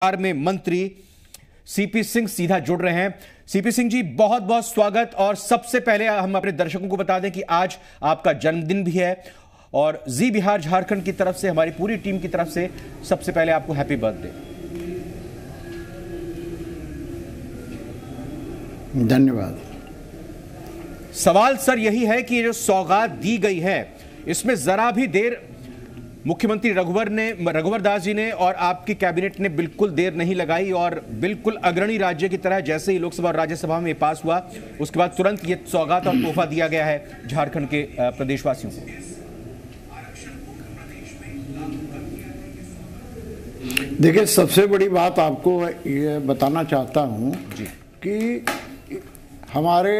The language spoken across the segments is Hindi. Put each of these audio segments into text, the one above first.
में मंत्री सीपी सिंह सीधा जुड़ रहे हैं। सीपी सिंह जी, बहुत बहुत स्वागत। और सबसे पहले हम अपने दर्शकों को बता दें कि आज आपका जन्मदिन भी है और जी बिहार झारखंड की तरफ से, हमारी पूरी टीम की तरफ से सबसे पहले आपको हैप्पी बर्थडे। धन्यवाद। सवाल सर यही है कि ये जो सौगात दी गई है इसमें जरा भी देर मुख्यमंत्री रघुवर दास जी ने और आपकी कैबिनेट ने बिल्कुल देर नहीं लगाई और बिल्कुल अग्रणी राज्य की तरह जैसे ही लोकसभा और राज्यसभा में पास हुआ उसके बाद तुरंत ये सौगात और तोहफा दिया गया है झारखंड के प्रदेशवासियों को। देखिए, सबसे बड़ी बात आपको ये बताना चाहता हूं कि हमारे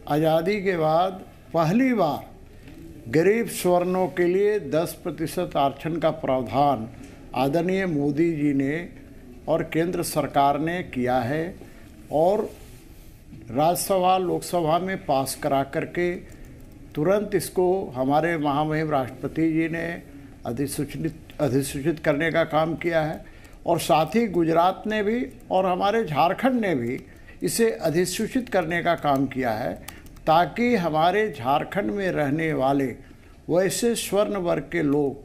आज़ादी के बाद पहली बार गरीब स्वर्णों के लिए 10% आरक्षण का प्रावधान आदरणीय मोदी जी ने और केंद्र सरकार ने किया है और राज्यसभा लोकसभा में पास करा करके तुरंत इसको हमारे महामहिम राष्ट्रपति जी ने अधिसूचित करने का काम किया है और साथ ही गुजरात ने भी और हमारे झारखंड ने भी इसे अधिसूचित करने का काम किया है ताकि हमारे झारखंड में रहने वाले वैसे स्वर्ण वर्ग के लोग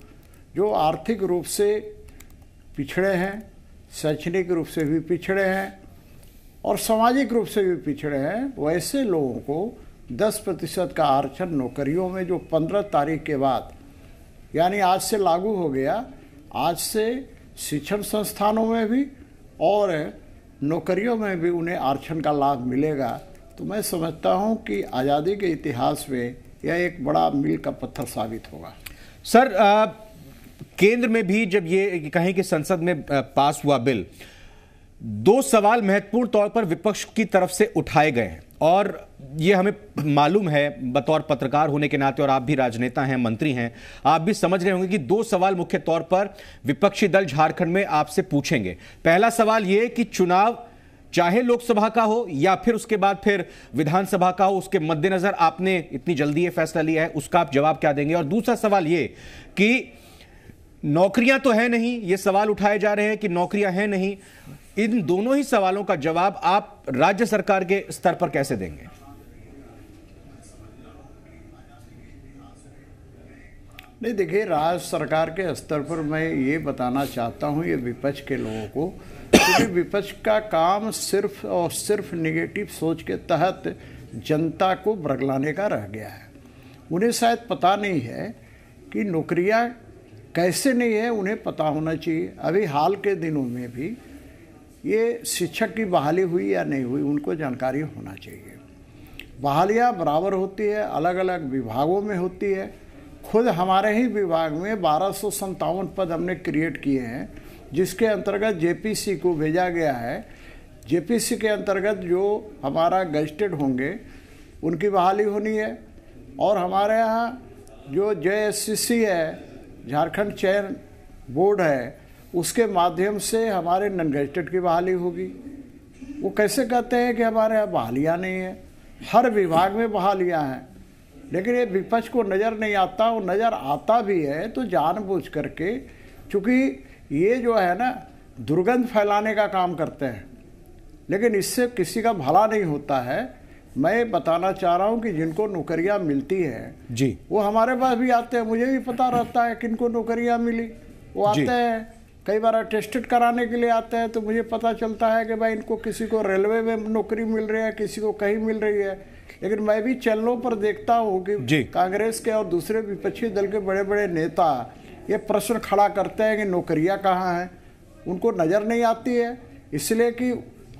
जो आर्थिक रूप से पिछड़े हैं, शैक्षणिक रूप से भी पिछड़े हैं और सामाजिक रूप से भी पिछड़े हैं, वैसे लोगों को 10% का आरक्षण नौकरियों में जो 15 तारीख के बाद यानी आज से लागू हो गया, आज से शिक्षण संस्थानों में भी और नौकरियों में भी उन्हें आरक्षण का लाभ मिलेगा। तो मैं समझता हूं कि आज़ादी के इतिहास में यह एक बड़ा मील का पत्थर साबित होगा। सर, केंद्र में भी जब ये कहें कि संसद में पास हुआ बिल, दो सवाल महत्वपूर्ण तौर पर विपक्ष की तरफ से उठाए गए हैं और ये हमें मालूम है बतौर पत्रकार होने के नाते और आप भी राजनेता हैं, मंत्री हैं, आप भी समझ रहे होंगे कि दो सवाल मुख्य तौर पर विपक्षी दल झारखंड में आपसे पूछेंगे। पहला सवाल ये कि चुनाव चाहे लोकसभा का हो या फिर उसके बाद फिर विधानसभा का हो, उसके मद्देनजर आपने इतनी जल्दी ये फैसला लिया है, उसका आप जवाब क्या देंगे? और दूसरा सवाल ये कि नौकरियां तो है नहीं, ये सवाल उठाए जा रहे हैं कि नौकरियां हैं नहीं, इन दोनों ही सवालों का जवाब आप राज्य सरकार के स्तर पर कैसे देंगे? नहीं, देखिए, राज्य सरकार के स्तर पर मैं ये बताना चाहता हूँ ये विपक्ष के लोगों को, क्योंकि विपक्ष का काम सिर्फ और सिर्फ निगेटिव सोच के तहत जनता को बरगलाने का रह गया है। उन्हें शायद पता नहीं है कि नौकरियां कैसे नहीं है, उन्हें पता होना चाहिए। अभी हाल के दिनों में भी ये शिक्षक की बहाली हुई या नहीं हुई, उनको जानकारी होना चाहिए। बहालियाँ बराबर होती है, अलग अलग विभागों में होती है। खुद हमारे ही विभाग में 1257 पद हमने क्रिएट किए हैं, जिसके अंतर्गत जेपीसी को भेजा गया है। जेपीसी के अंतर्गत जो हमारा गजेटेड होंगे उनकी बहाली होनी है और हमारे यहाँ जो जेएससीसी है, झारखंड चयन बोर्ड है, उसके माध्यम से हमारे नॉन गजेटेड की बहाली होगी। वो कैसे कहते हैं कि हमारे यहाँ बहालियाँ नहीं है? हर विभाग में बहालियाँ हैं, लेकिन ये विपक्ष को नज़र नहीं आता। और नज़र आता भी है तो जानबूझ करके, चूँकि ये जो है ना दुर्गंध फैलाने का काम करते हैं, लेकिन इससे किसी का भला नहीं होता है। मैं बताना चाह रहा हूँ कि जिनको नौकरियाँ मिलती हैं जी, वो हमारे पास भी आते हैं। मुझे भी पता रहता है किनको नौकरियाँ मिली, वो आते हैं। कई बार अटेस्टेड कराने के लिए आते हैं तो मुझे पता चलता है कि भाई इनको किसी को रेलवे में नौकरी मिल रही है, किसी को कहीं मिल रही है। लेकिन मैं भी चैनलों पर देखता हूँ कि कांग्रेस के और दूसरे विपक्षी दल के बड़े बड़े नेता ये प्रश्न खड़ा करते हैं कि नौकरियां कहाँ हैं। उनको नज़र नहीं आती है, इसलिए कि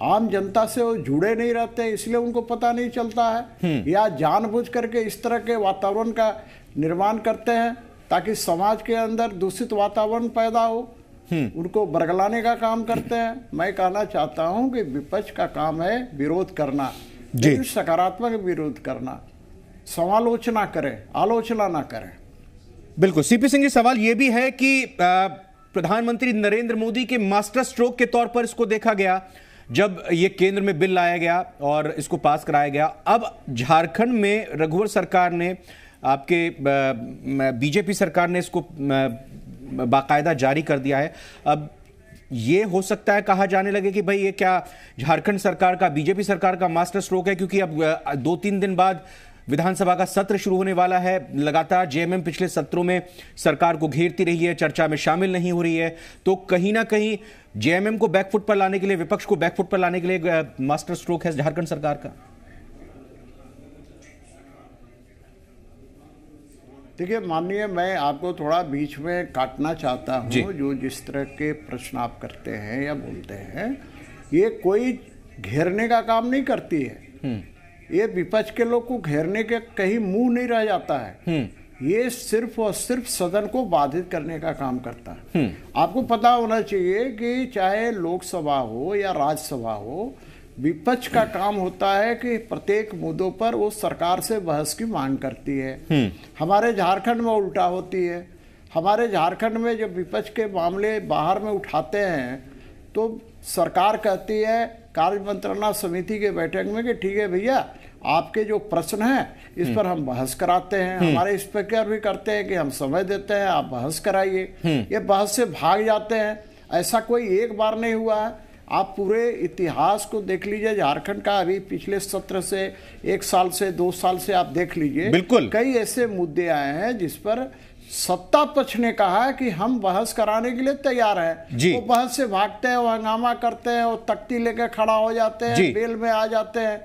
आम जनता से वो जुड़े नहीं रहते, इसलिए उनको पता नहीं चलता है, या जानबूझ करके इस तरह के वातावरण का निर्माण करते हैं ताकि समाज के अंदर दूषित वातावरण पैदा हो, उनको बरगलाने का काम करते हैं। मैं कहना चाहता हूं कि विपक्ष का काम है विरोध करना, लेकिन सकारात्मक विरोध करना, समालोचना करें, आलोचना ना करें। बिल्कुल। सीपी सिंह जी, सवाल यह भी है कि प्रधानमंत्री नरेंद्र मोदी के मास्टर स्ट्रोक के तौर पर इसको देखा गया जब ये केंद्र में बिल लाया गया और इसको पास कराया गया। अब झारखंड में रघुवर सरकार ने, आपके बीजेपी सरकार ने इसको बाकायदा जारी कर दिया है। अब ये हो सकता है कहा जाने लगे कि भाई ये क्या झारखंड सरकार का, बीजेपी सरकार का मास्टर स्ट्रोक है, क्योंकि अब 2-3 दिन बाद विधानसभा का सत्र शुरू होने वाला है। लगातार जेएमएम पिछले सत्रों में सरकार को घेरती रही है, चर्चा में शामिल नहीं हो रही है, तो कहीं ना कहीं जेएमएम को बैकफुट पर लाने के लिए, विपक्ष को बैकफुट पर लाने के लिए मास्टर स्ट्रोक है झारखंड सरकार का। देखिए माननीय, मैं आपको थोड़ा बीच में काटना चाहता हूं। जो जिस तरह के प्रश्न आप करते हैं या बोलते हैं, ये कोई घेरने का काम नहीं करती है। ये विपक्ष के लोग को घेरने के कहीं मुंह नहीं रह जाता है। ये सिर्फ और सिर्फ सदन को बाधित करने का काम करता है। आपको पता होना चाहिए कि चाहे लोकसभा हो या राज्यसभा हो, विपक्ष का काम होता है कि प्रत्येक मुद्दों पर वो सरकार से बहस की मांग करती है। हमारे झारखंड में उल्टा होती है। हमारे झारखंड में जब विपक्ष के मामले बाहर में उठाते हैं तो सरकार कहती है कार्य मंत्रणा समिति के बैठक में कि ठीक है भैया, आपके जो प्रश्न हैं इस पर हम बहस कराते हैं। हमारे स्पीकर भी करते हैं कि हम समय देते हैं, आप बहस कराइए। ये बहस से भाग जाते हैं। ऐसा कोई एक बार नहीं हुआ है। आप पूरे इतिहास को देख लीजिए झारखंड का, अभी पिछले सत्र से 1 साल से 2 साल से आप देख लीजिए, बिल्कुल कई ऐसे मुद्दे आए हैं जिस पर सत्ता पक्ष ने कहा कि हम बहस कराने के लिए तैयार हैं। वो बहस से भागते हैं, वो हंगामा करते हैं, वो तख्ती लेकर खड़ा हो जाते हैं, बेल में आ जाते हैं।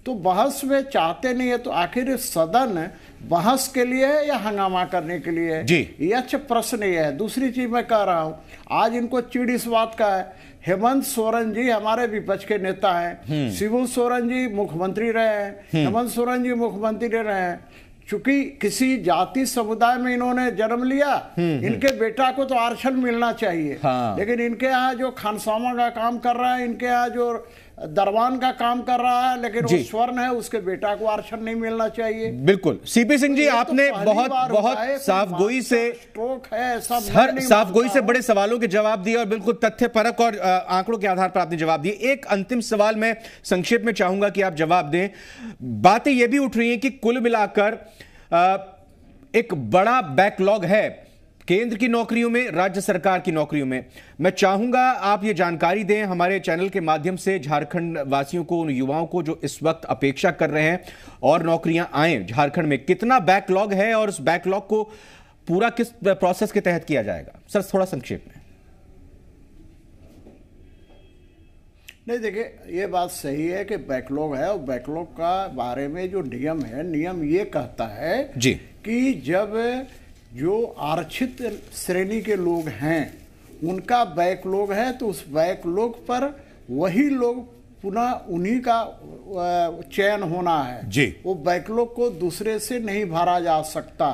तो बहस में चाहते नहीं है, तो आखिर सदन बहस के लिए है या हंगामा करने के लिए है? ये अच्छा प्रश्न ये है। दूसरी चीज मैं कह रहा हूं, आज इनको चिड़ इस बात का है, हेमंत सोरेन जी हमारे विपक्ष के नेता हैं, शिबू सोरेन जी मुख्यमंत्री रहे हैं, हेमंत सोरेन जी मुख्यमंत्री रहे हैं। चूंकि किसी जाति समुदाय में इन्होंने जन्म लिया, इनके बेटा को तो आरक्षण मिलना चाहिए। लेकिन इनके यहाँ जो खानसामा का काम कर रहा है, इनके यहाँ जो दरबान का काम कर रहा है, लेकिन वो स्वर्ण है, उसके बेटा को आरक्षण नहीं मिलना चाहिए। बिल्कुल। सीपी सिंह जी, आपने बहुत साफगोई से स्ट्रोक है, साफगोई से बड़े सवालों के जवाब दिए और बिल्कुल तथ्यपरक और आंकड़ों के आधार पर आपने जवाब दिए। एक अंतिम सवाल मैं संक्षेप में चाहूंगा कि आप जवाब दें। बातें यह भी उठ रही हैं कि कुल मिलाकर एक बड़ा बैकलॉग है केंद्र की नौकरियों में, राज्य सरकार की नौकरियों में। मैं चाहूंगा आप ये जानकारी दें हमारे चैनल के माध्यम से झारखंड वासियों को, उन युवाओं को जो इस वक्त अपेक्षा कर रहे हैं और नौकरियां आए झारखंड में, कितना बैकलॉग है और उस बैकलॉग को पूरा किस प्रोसेस के तहत किया जाएगा। सर थोड़ा संक्षेप में। नहीं, देखिए ये बात सही है कि बैकलॉग है, और बैकलॉग का बारे में जो नियम है, नियम ये कहता है कि जब जो आरक्षित श्रेणी के लोग हैं उनका बैकलॉग है, तो उस बैकलॉग पर वही लोग पुनः उन्हीं का चयन होना है। वो बैकलॉग को दूसरे से नहीं भरा जा सकता,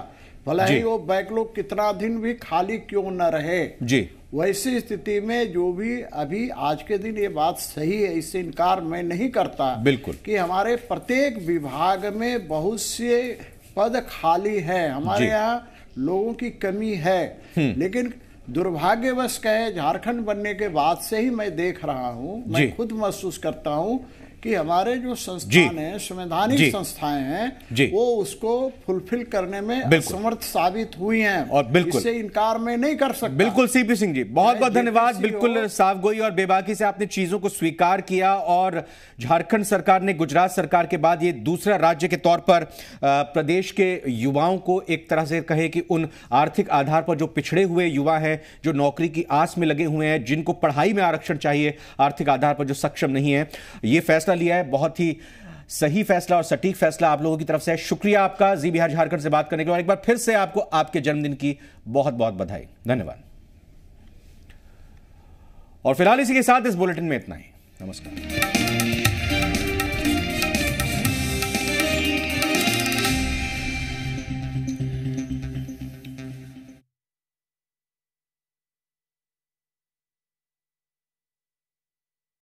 भला ही वो बैकलॉग कितना दिन भी खाली क्यों न रहे। वैसी स्थिति में जो भी अभी आज के दिन ये बात सही है, इससे इनकार मैं नहीं करता बिल्कुल कि हमारे प्रत्येक विभाग में बहुत से पद खाली है, हमारे यहाँ लोगों की कमी है। लेकिन दुर्भाग्यवश कहे, झारखंड बनने के बाद से ही मैं देख रहा हूं, मैं खुद महसूस करता हूं कि हमारे जो संस्थान हैं, संवैधानिक संस्थाएं हैं, वो उसको फुलफिल करने में समर्थ साबित हुई हैं, और बिल्कुल इससे इनकार में नहीं कर सकता। बिल्कुल सीपी सिंह जी, बहुत बहुत धन्यवाद। बिल्कुल साफगोई और बेबाकी से आपने चीजों को स्वीकार किया, और झारखंड सरकार ने गुजरात सरकार के बाद ये दूसरा राज्य के तौर पर प्रदेश के युवाओं को एक तरह से कहे कि उन आर्थिक आधार पर जो पिछड़े हुए युवा हैं, जो नौकरी की आस में लगे हुए हैं, जिनको पढ़ाई में आरक्षण चाहिए, आर्थिक आधार पर जो सक्षम नहीं है, ये फैसला लिया है। बहुत ही सही फैसला और सटीक फैसला आप लोगों की तरफ से। शुक्रिया आपका जी बिहार झारखंड से बात करने के लिए, और एक बार फिर से आपको आपके जन्मदिन की बहुत बहुत बधाई। धन्यवाद। और फिलहाल इसी के साथ इस बुलेटिन में इतना ही। नमस्कार।